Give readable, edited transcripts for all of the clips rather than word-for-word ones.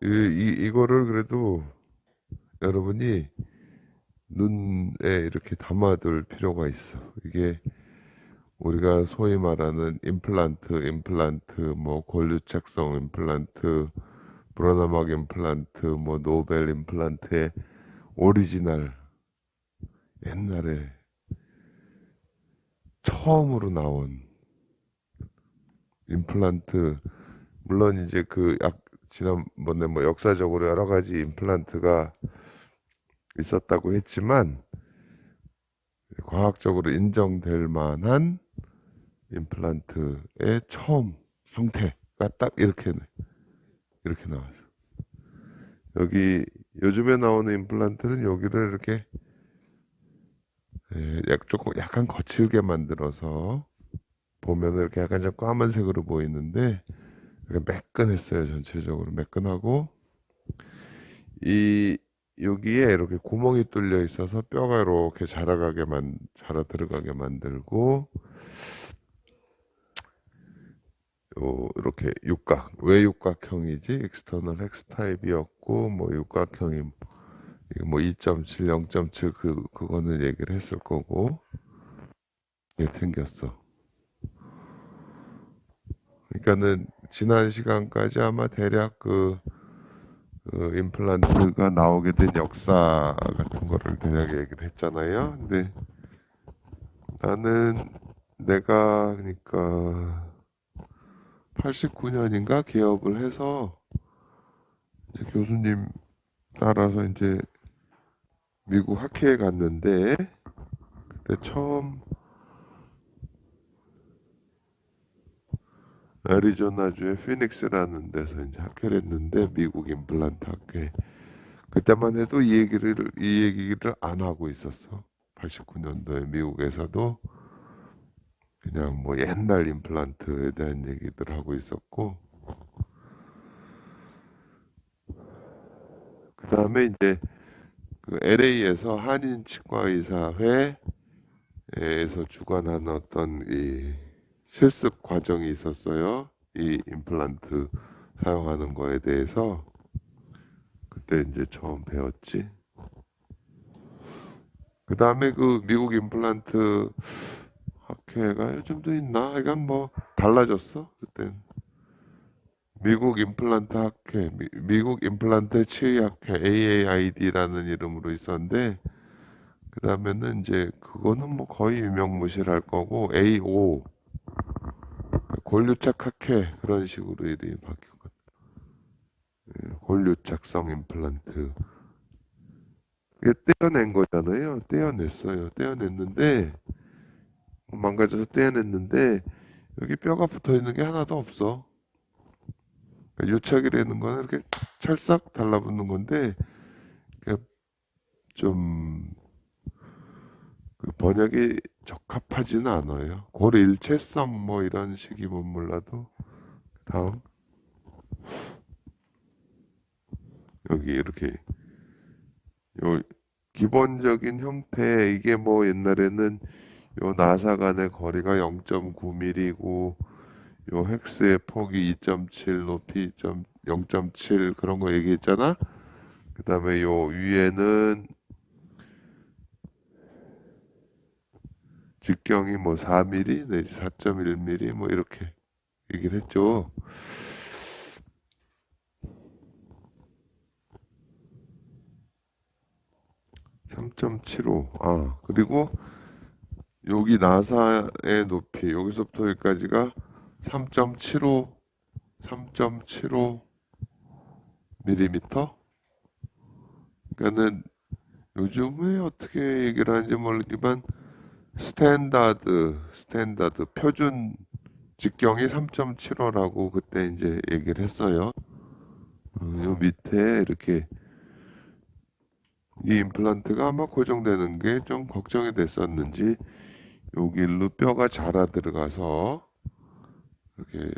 이거를 그래도 여러분이 눈에 이렇게 담아둘 필요가 있어. 이게 우리가 소위 말하는 임플란트, 뭐 골유착성 임플란트, 브로나막 임플란트, 뭐 노벨 임플란트의 오리지널 옛날에 처음으로 나온 임플란트. 물론 이제 지난번에 뭐 역사적으로 여러 가지 임플란트가 있었다고 했지만 과학적으로 인정될 만한 임플란트의 처음 형태가 딱 이렇게 나왔어. 여기 요즘에 나오는 임플란트는 여기를 이렇게 조금 약간 거칠게 만들어서 보면은 이렇게 약간 좀 까만색으로 보이는데 이렇게 매끈했어요. 전체적으로 매끈하고 이 여기에 이렇게 구멍이 뚫려 있어서 뼈가 이렇게 자라 들어가게 만들고 이렇게 왜 육각형이지? 익스터널 헥스 타입이었고 뭐 육각형이 이게 뭐 2.7, 0.7 그거는 얘기를 했을 거고 이게 생겼어. 그러니까는 지난 시간까지 아마 대략 임플란트가 나오게 된 역사 같은 거를 대략 얘기를 했잖아요. 근데 나는 내가 그러니까 89년인가 개업을 해서 이제 교수님 따라서 이제 미국 학회에 갔는데 그때 처음 애리조나주의 피닉스라는 데서 이제 학회를 했는데 미국 임플란트 학회. 그때만 해도 이 얘기를 안 하고 있었어. 89년도에 미국에서도 그냥 뭐 옛날 임플란트에 대한 얘기들 하고 있었고 그 다음에 이제 그 LA에서 한인 치과의사회에서 주관하는 어떤 이 실습 과정이 있었어요. 이 임플란트 사용하는 거에 대해서 그때 이제 처음 배웠지. 그 다음에 그 미국 임플란트 학회가 요즘도 있나? 하여간 뭐 달라졌어. 그때 미국 임플란트 학회, 미국 임플란트 치의학회 AAID라는 이름으로 있었는데 그 다음에는 이제 그거는 뭐 거의 유명무실할 거고 AO 골류착 학회 그런 식으로 이름이 바뀌었거든. 골류착성 임플란트 이게 떼어낸 거잖아요. 떼어냈어요. 떼어냈는데 망가져서 떼어냈는데 여기 뼈가 붙어 있는 게 하나도 없어. 그러니까 유착이라는 거는 이렇게 찰싹 달라붙는 건데 좀 번역이 적합하지는 않아요. 고일체성 뭐 이런 식이면 몰라도 다음 여기 이렇게 요 기본적인 형태 이게 뭐 옛날에는 요 나사 간의 거리가 0.9mm이고 요 헥스의 폭이 2.7 높이 0.7 그런 거 얘기했잖아. 그 다음에 요 위에는 직경이 뭐 4mm 내지 4.1mm 뭐 이렇게 얘기를 했죠. 3.75. 그리고 여기 나사의 높이 여기서부터 여기까지가 3.75 3.75 밀리미터. 그러니까는 요즘에 어떻게 얘기를 하는지 모르지만 스탠다드 표준 직경이 3.75라고 그때 이제 얘기를 했어요. 요 밑에 이렇게 이 임플란트가 아마 고정되는 게 좀 걱정이 됐었는지 여기로 뼈가 자라 들어가서 이렇게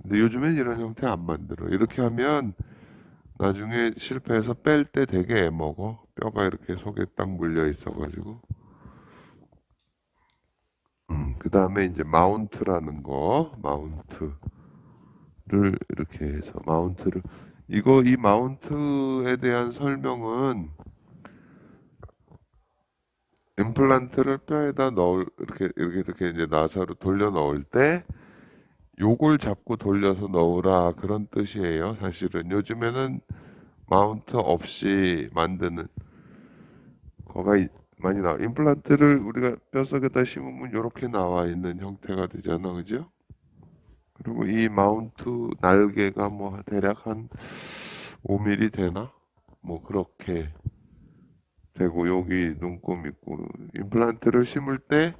근데 요즘엔 이런 형태 안 만들어. 이렇게 하면 나중에 실패해서 뺄 때 되게 애먹어. 뼈가 이렇게 속에 딱 물려 있어가지고. 그 다음에 이제 마운트라는 거, 마운트를 이렇게 해서 마운트를 이 마운트에 대한 설명은 임플란트를 뼈에다 넣을 이렇게 이제 나사로 돌려 넣을 때 요걸 잡고 돌려서 넣으라 그런 뜻이에요. 사실은 요즘에는 마운트 없이 만드는 거가 많이 나와. 임플란트를 우리가 뼛속에다 심으면 이렇게 나와 있는 형태가 되잖아, 그죠? 그리고 이 마운트 날개가 뭐 대략 한 5mm 되나? 뭐 그렇게 되고 여기 눈금 있고 임플란트를 심을 때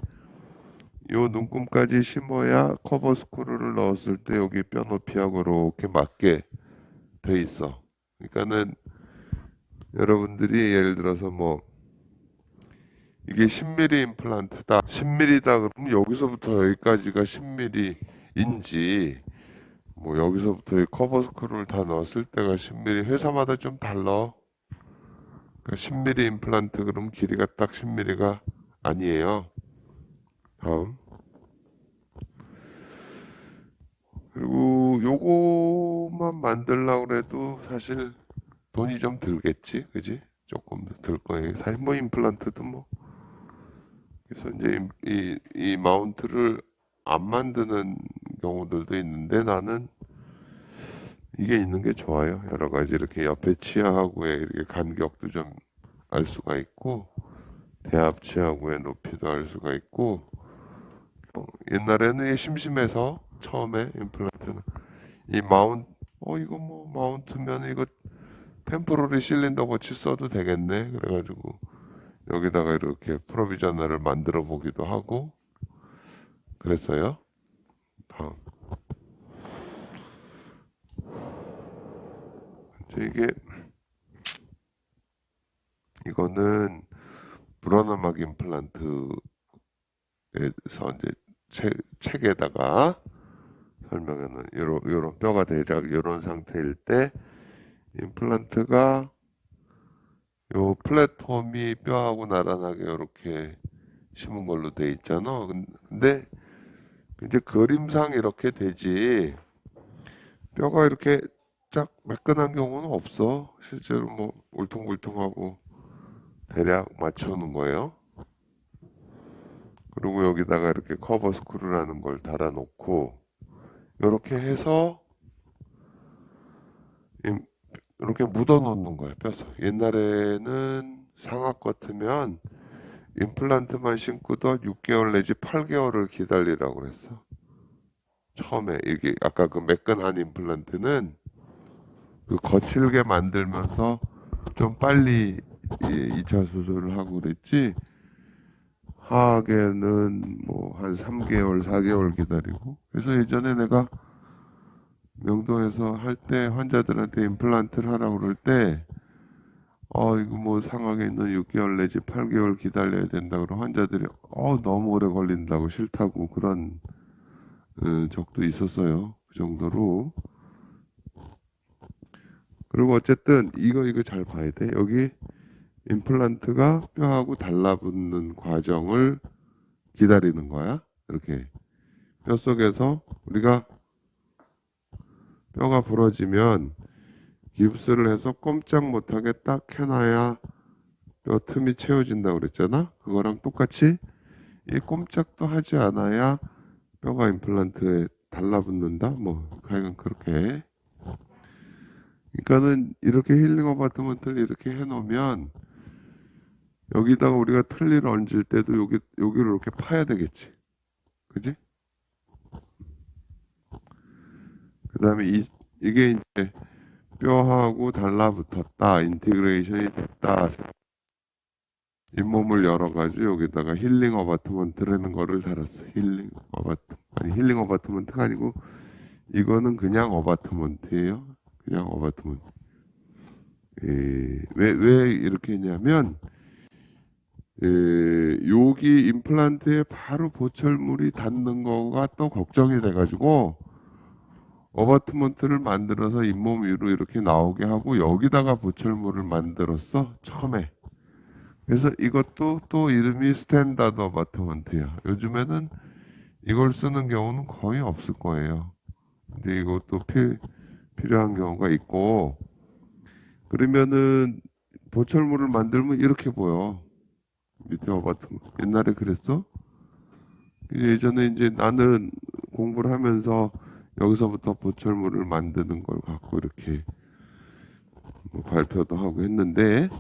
요 눈금까지 심어야 커버 스크루를 넣었을 때 여기 뼈 높이하고 이렇게 맞게 돼 있어. 그러니까는 여러분들이 예를 들어서 뭐 이게 10mm 임플란트다. 10mm다 그러면 여기서부터 여기까지가 10mm인지 뭐 여기서부터 이 커버 스크루를 다 넣었을 때가 10mm 회사마다 좀 달라. 그러니까 10mm 임플란트 그러면 길이가 딱 10mm가 아니에요. 다음. 그리고 요거만 만들려고 그래도 사실 돈이 좀 들겠지, 그지? 조금 더 들 거예요. 사실 뭐 임플란트도 뭐 그래서 이제 이 마운트를 안 만드는 경우들도 있는데 나는 이게 있는 게 좋아요. 여러 가지 이렇게 옆에 치아하고의 이렇게 간격도 좀 알 수가 있고 대합 치아하고의 높이도 알 수가 있고 옛날에는 이게 심심해서 처음에 임플란트는 이 이거 뭐 마운트면 이거 템포러리 실린더 같이 써도 되겠네. 그래가지고 여기다가 이렇게 프로비저널을 만들어 보기도 하고 그랬어요. 다음. 이제 이거는 불어나막 임플란트에서 이제 책에다가 설명하는 요런 뼈가 대략 요런 상태일 때 임플란트가 요 플랫폼이 뼈하고 나란하게 이렇게 심은 걸로 돼 있잖아. 근데 이제 그림상 이렇게 되지 뼈가 이렇게 쫙 매끈한 경우는 없어. 실제로 뭐 울퉁불퉁하고 대략 맞춰놓은 거예요. 그리고 여기다가 이렇게 커버 스크루라는 걸 달아놓고 이렇게 해서 이렇게 묻어놓는 거예요. 뼈서. 옛날에는 상악 같으면 임플란트만 심고도 6개월 내지 8개월을 기다리라고 그랬어. 처음에 이게 아까 그 매끈한 임플란트는 그 거칠게 만들면서 좀 빨리 2차 수술을 하고 그랬지. 하악에는 뭐 한 3개월, 4개월 기다리고. 그래서 예전에 내가 명동에서 할 때 환자들한테 임플란트를 하라고 그럴 때, 이거 뭐 상하게 있는 6개월 내지 8개월 기다려야 된다 그러고 환자들이, 너무 오래 걸린다고 싫다고 그런 적도 있었어요. 그 정도로. 그리고 어쨌든 이거 잘 봐야 돼. 여기 임플란트가 뼈하고 달라붙는 과정을 기다리는 거야. 이렇게 뼛속에서 우리가 뼈가 부러지면 깁스를 해서 꼼짝 못하게 딱 해놔야 뼈 틈이 채워진다고 그랬잖아. 그거랑 똑같이 이 꼼짝도 하지 않아야 뼈가 임플란트에 달라붙는다. 뭐 하여간 그렇게. 그러니까는 이렇게 힐링 어바트먼트를 이렇게 해놓으면 여기다가 우리가 틀니를 얹을 때도 여기를 이렇게 파야 되겠지. 그지? 그 다음에 이게 이제 뼈하고 달라붙었다. 인티그레이션이 됐다. 잇몸을 열어가지고 여기다가 힐링 어바트먼트라는 거를 달았어. 힐링 어바트먼트가 아니고 이거는 그냥 어바트먼트예요. 그냥 어바트먼트. 왜 이렇게 했냐면 여기 임플란트에 바로 보철물이 닿는 거가 또 걱정이 돼가지고 어바트먼트를 만들어서 잇몸 위로 이렇게 나오게 하고 여기다가 보철물을 만들었어 처음에. 그래서 이것도 또 이름이 스탠다드 어바트먼트야. 요즘에는 이걸 쓰는 경우는 거의 없을 거예요. 근데 이것도 필요한 경우가 있고, 그러면은 보철물을 만들면 이렇게 보여. 밑에 와봤던 거. 옛날에 그랬어? 예전에 이제 나는 공부를 하면서 여기서부터 보철물을 만드는 걸 갖고 이렇게 뭐 발표도 하고 했는데,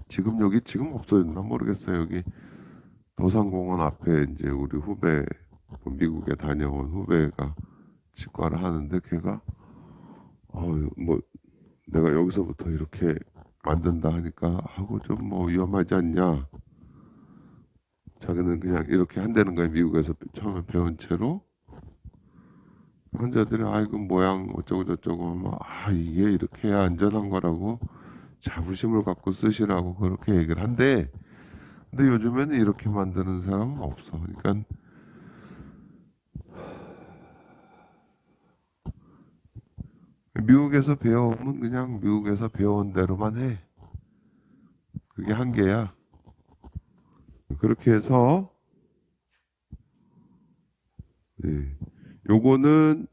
지금 여기 지금 없어졌나 모르겠어요. 여기 도산공원 앞에 이제 우리 후배, 미국에 다녀온 후배가 치과를 하는데, 걔가 뭐 내가 여기서부터 이렇게 만든다 하니까 하고 좀 뭐 위험하지 않냐. 자기는 그냥 이렇게 한다는 거예요. 미국에서 처음에 배운 채로. 환자들이 아이고 모양 어쩌고 저쩌고 하면 이게 이렇게 해야 안전한 거라고 자부심을 갖고 쓰시라고 그렇게 얘기를 한대. 근데 요즘에는 이렇게 만드는 사람은 없어. 그러니까 미국에서 배워오면 그냥 미국에서 배운 대로만 해. 그게 한계야. 그렇게 해서 네. 요거는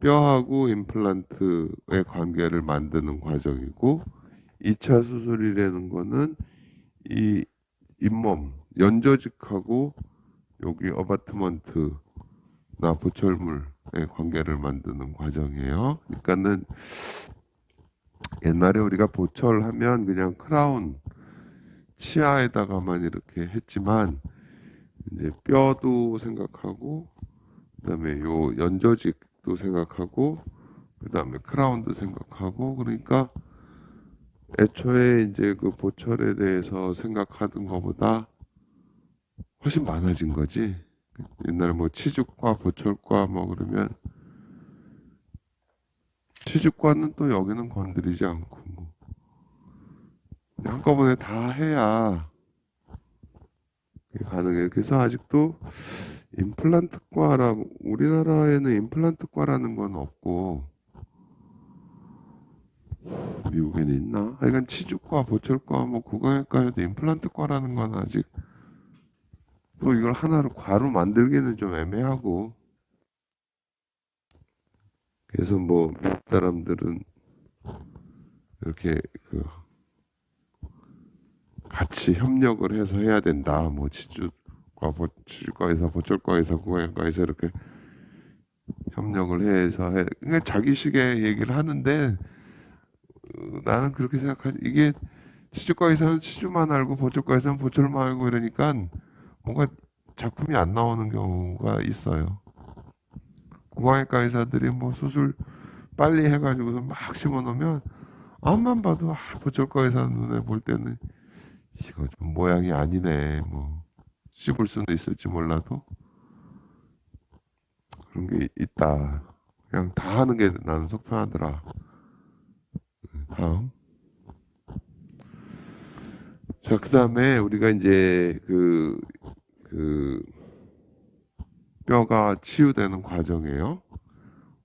뼈하고 임플란트의 관계를 만드는 과정이고, 2차 수술이라는 거는 이 잇몸, 연조직하고 여기 어바트먼트나 보철물의 관계를 만드는 과정이에요. 그러니까는 옛날에 우리가 보철하면 그냥 크라운, 치아에다가만 이렇게 했지만, 이제 뼈도 생각하고, 그다음에 요 연조직도 생각하고, 그다음에 크라운도 생각하고, 그러니까 애초에 이제 그 보철에 대해서 생각하던 것보다 훨씬 많아진 거지. 옛날에 뭐 치주과, 보철과 뭐 그러면 치주과는 또 여기는 건드리지 않고 뭐 한꺼번에 다 해야 그게 가능해. 그래서 아직도 임플란트과라고 우리나라에는 임플란트과라는 건 없고 미국에는 있나? 하여간 치주과, 보철과 뭐 구강외과에도 임플란트과라는 건 아직 또 이걸 하나로 과로 만들기는 좀 애매하고 그래서 뭐 미국 사람들은 이렇게 그 같이 협력을 해서 해야 된다. 뭐 치주과에서 보철과에서 구강외과에서 이렇게 협력을 해서 해. 그러니까 자기식의 얘기를 하는데 나는 그렇게 생각하지. 이게 치주과에서는 치주만 알고 보철과에서는 보철만 알고 이러니까 뭔가 작품이 안 나오는 경우가 있어요. 구강외과 의사들이 뭐 수술 빨리 해가지고서 막 심어놓으면 앞만 봐도 보철과 의사 눈에 볼 때는 이거 좀 모양이 아니네. 뭐 씹을 수는 있을지 몰라도 그런 게 있다. 그냥 다 하는 게 나는 속편하더라. 다음. 자, 그 다음에 우리가 이제 그 뼈가 치유되는 과정이에요.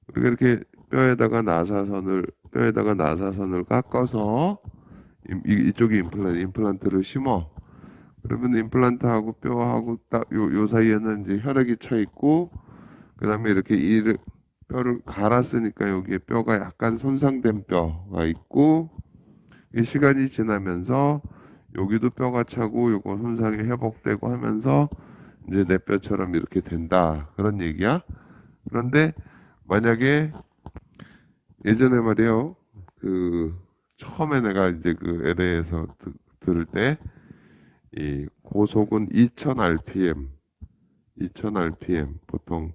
우리가 이렇게 뼈에다가 나사선을 깎아서 이쪽에 임플란트를 심어. 그러면 임플란트하고 뼈하고 딱 요 사이에는 이제 혈액이 차 있고, 그 다음에 이렇게 뼈를 갈았으니까 여기에 뼈가 약간 손상된 뼈가 있고, 이 시간이 지나면서 여기도 뼈가 차고 요거 손상이 회복되고 하면서 이제 내 뼈처럼 이렇게 된다. 그런 얘기야. 그런데 만약에 예전에 말이요. 그 처음에 내가 이제 그 LA에서 들을 때 이 고속은 2000 rpm, 2000 rpm 보통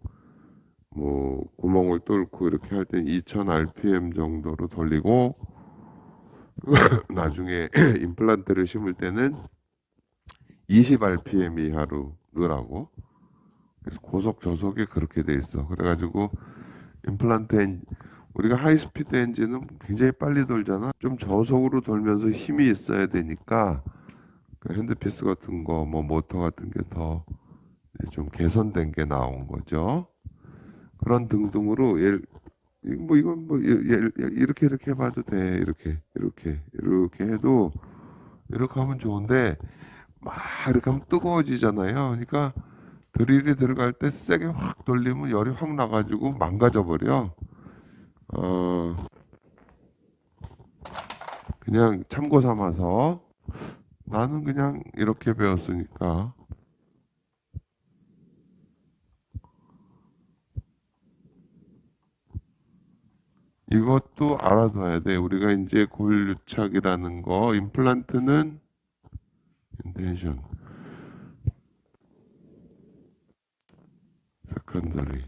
뭐 구멍을 뚫고 이렇게 할 때 2000 rpm 정도로 돌리고 나중에 임플란트를 심을 때는 20 rpm 이하로 넣으라고. 그래서 고속 저속이 그렇게 돼 있어. 그래가지고 우리가 하이스피드 엔진은 굉장히 빨리 돌잖아. 좀 저속으로 돌면서 힘이 있어야 되니까 그 핸드피스 같은 거, 뭐 모터 같은 게 더 좀 개선된 게 나온 거죠. 그런 등등으로 뭐 이건 뭐 이렇게 해봐도 돼. 이렇게 해도 이렇게 하면 좋은데 막 이렇게 하면 뜨거워지잖아요. 그러니까 드릴이 들어갈 때 세게 확 돌리면 열이 확 나가지고 망가져 버려. 어, 그냥 참고 삼아서 나는 그냥 이렇게 배웠으니까 이것도 알아둬야 돼. 우리가 이제 골유착이라는 거, 임플란트는 인텐션, 세컨더리.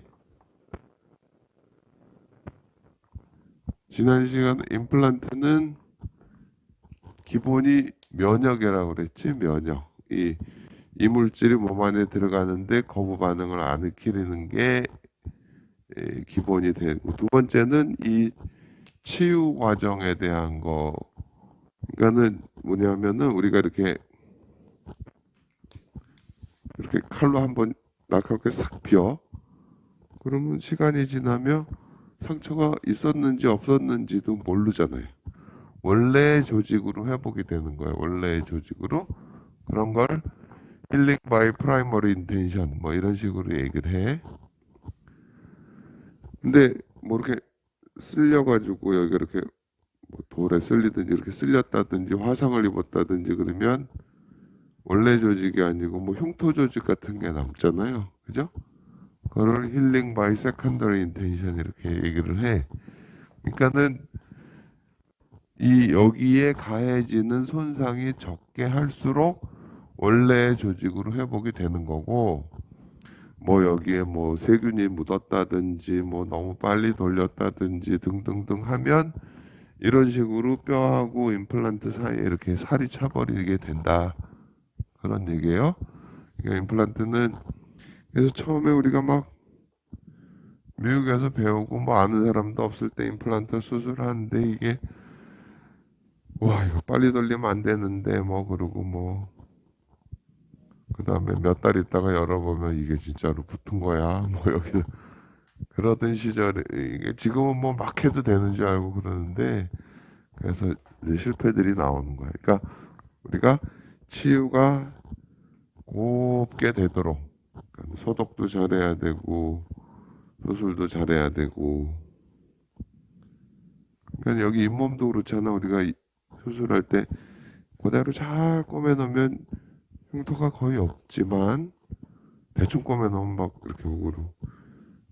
지난 시간 임플란트는 기본이 면역이라고 그랬지, 면역. 이 이물질이 몸 안에 들어가는데 거부 반응을 안 일으키는 게 기본이 되고, 두 번째는 이 치유 과정에 대한 거. 그러니까는 뭐냐면은 우리가 이렇게 칼로 한번 날카롭게 싹 비어. 그러면 시간이 지나면 상처가 있었는지 없었는지도 모르잖아요. 원래의 조직으로 회복이 되는 거예요. 원래의 조직으로. 그런 걸 힐링 바이 프라이머리 인텐션 뭐 이런 식으로 얘기를 해. 근데 뭐 이렇게 쓸려가지고 여기 이렇게 뭐 돌에 쓸리든지 이렇게 쓸렸다든지 화상을 입었다든지 그러면 원래 조직이 아니고 뭐 흉터 조직 같은 게 남잖아요. 그죠? 그걸 힐링 바이 세컨더리 인텐션 이렇게 얘기를 해. 그러니까는 이 여기에 가해지는 손상이 적게 할수록 원래의 조직으로 회복이 되는 거고, 뭐 여기에 뭐 세균이 묻었다든지 뭐 너무 빨리 돌렸다든지 등등등 하면 이런 식으로 뼈하고 임플란트 사이에 이렇게 살이 차버리게 된다. 그런 얘기예요. 그러니까 임플란트는 그래서 처음에 우리가 막 미국에서 배우고 뭐 아는 사람도 없을 때 임플란트 수술하는데 이게 와 이거 빨리 돌리면 안 되는데 뭐 그러고 뭐 그다음에 몇 달 있다가 열어보면 이게 진짜로 붙은 거야 뭐 여기는 그러던 시절에 이게 지금은 뭐 막 해도 되는 줄 알고 그러는데 그래서 이제 실패들이 나오는 거야. 그러니까 우리가 치유가 곱게 되도록 그러니까 소독도 잘해야 되고 수술도 잘해야 되고 그러니까 여기 잇몸도 그렇잖아. 우리가 수술할 때 그대로 잘 꼬매놓으면 흉터가 거의 없지만 대충 꼬매놓으면 막 이렇게 오고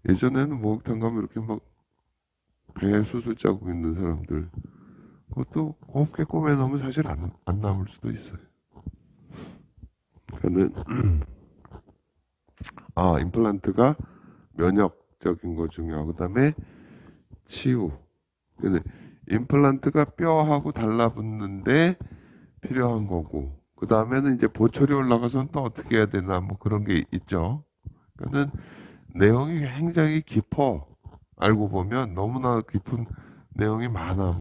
예전에는 목욕탕 가면 이렇게 막 배 수술 자국 있는 사람들 그것도 곱게 꼬매놓으면 사실 안 남을 수도 있어요. 그러니까는 임플란트가 면역적인 거 중요하고 그다음에 치유. 근데 임플란트가 뼈하고 달라붙는데 필요한 거고 그 다음에는 이제 보철이 올라가서는 또 어떻게 해야 되나 뭐 그런 게 있죠. 그러니까는 내용이 굉장히 깊어. 알고 보면 너무나 깊은 내용이 많아.